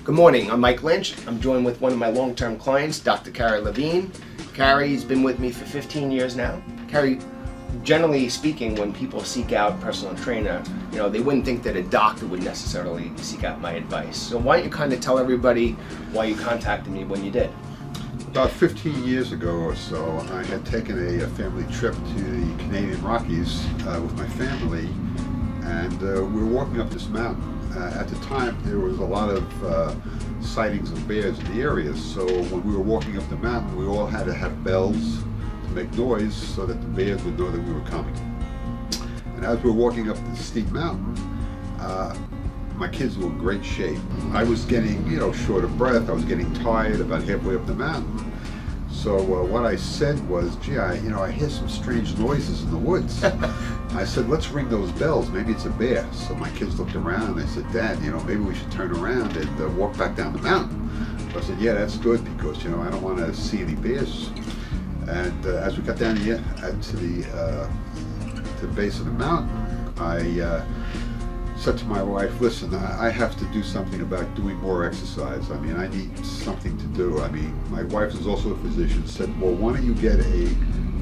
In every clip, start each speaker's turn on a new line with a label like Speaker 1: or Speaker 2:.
Speaker 1: Good morning, I'm Mike Lynch. I'm joined with one of my long-term clients, Dr. Cary Levine. Cary's been with me for 15 years now. Cary, generally speaking, when people seek out a personal trainer, they wouldn't think that a doctor would necessarily seek out my advice. So why don't you kind of tell everybody why you contacted me when you did?
Speaker 2: About 15 years ago or so, I had taken a family trip to the Canadian Rockies with my family, and we were walking up this mountain. At the time, there was a lot of sightings of bears in the area, so when we were walking up the mountain, we all had to have bells to make noise so that the bears would know that we were coming. And as we were walking up the steep mountain, my kids were in great shape. I was getting, short of breath. I was getting tired about halfway up the mountain. So what I said was, gee, I hear some strange noises in the woods. I said, let's ring those bells. Maybe it's a bear. So my kids looked around and they said, Dad, maybe we should turn around and walk back down the mountain. So I said, yeah, that's good because, I don't want to see any bears. And as we got down here to the base of the mountain, I said to my wife, listen, I have to do something about doing more exercise. I need something to do. My wife is also a physician, said, well, why don't you get a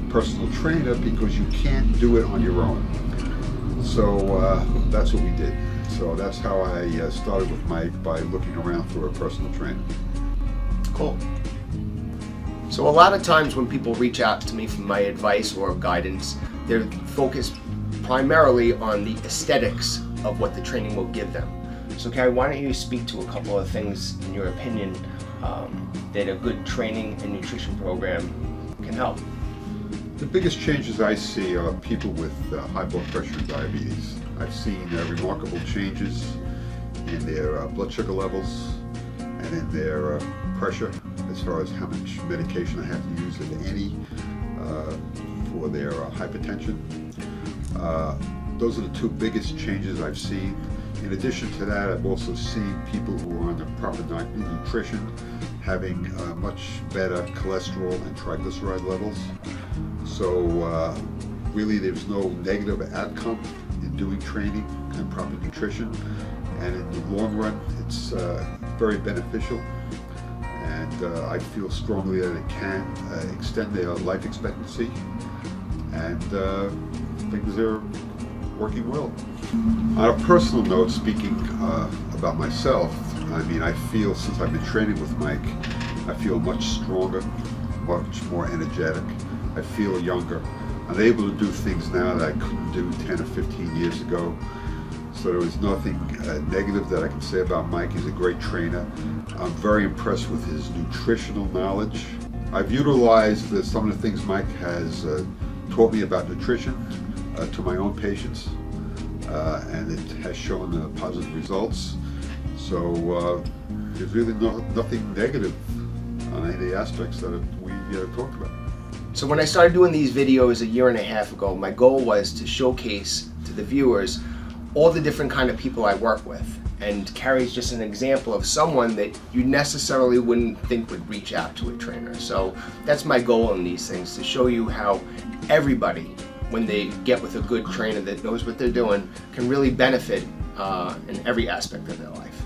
Speaker 2: personal trainer because you can't do it on your own. So that's what we did. So that's how I started with Mike, by looking around for a personal trainer.
Speaker 1: Cool. So a lot of times when people reach out to me for my advice or guidance, they're focused primarily on the aesthetics of what the training will give them. So Cary, why don't you speak to a couple of things, in your opinion, that a good training and nutrition program can help?
Speaker 2: The biggest changes I see are people with high blood pressure and diabetes. I've seen remarkable changes in their blood sugar levels and in their pressure, as far as how much medication I have to use, if any, for their hypertension. Those are the two biggest changes I've seen. In addition to that, I've also seen people who are on the proper nutrition having much better cholesterol and triglyceride levels. So really there's no negative outcome in doing training and proper nutrition. And in the long run, it's very beneficial. And I feel strongly that it can extend their life expectancy. And things are working well. On a personal note, speaking about myself, I feel since I've been training with Mike, I feel much stronger, much more energetic. I feel younger. I'm able to do things now that I couldn't do 10 or 15 years ago. So there was nothing negative that I can say about Mike. He's a great trainer. I'm very impressed with his nutritional knowledge. I've utilized some of the things Mike has taught me about nutrition to my own patients, and it has shown positive results. So there's really nothing negative on any of the aspects that we talked about.
Speaker 1: So when I started doing these videos a year and a half ago, my goal was to showcase to the viewers all the different kind of people I work with. And Cary's just an example of someone that you necessarily wouldn't think would reach out to a trainer. So that's my goal in these things, to show you how everybody, when they get with a good trainer that knows what they're doing, can really benefit in every aspect of their life.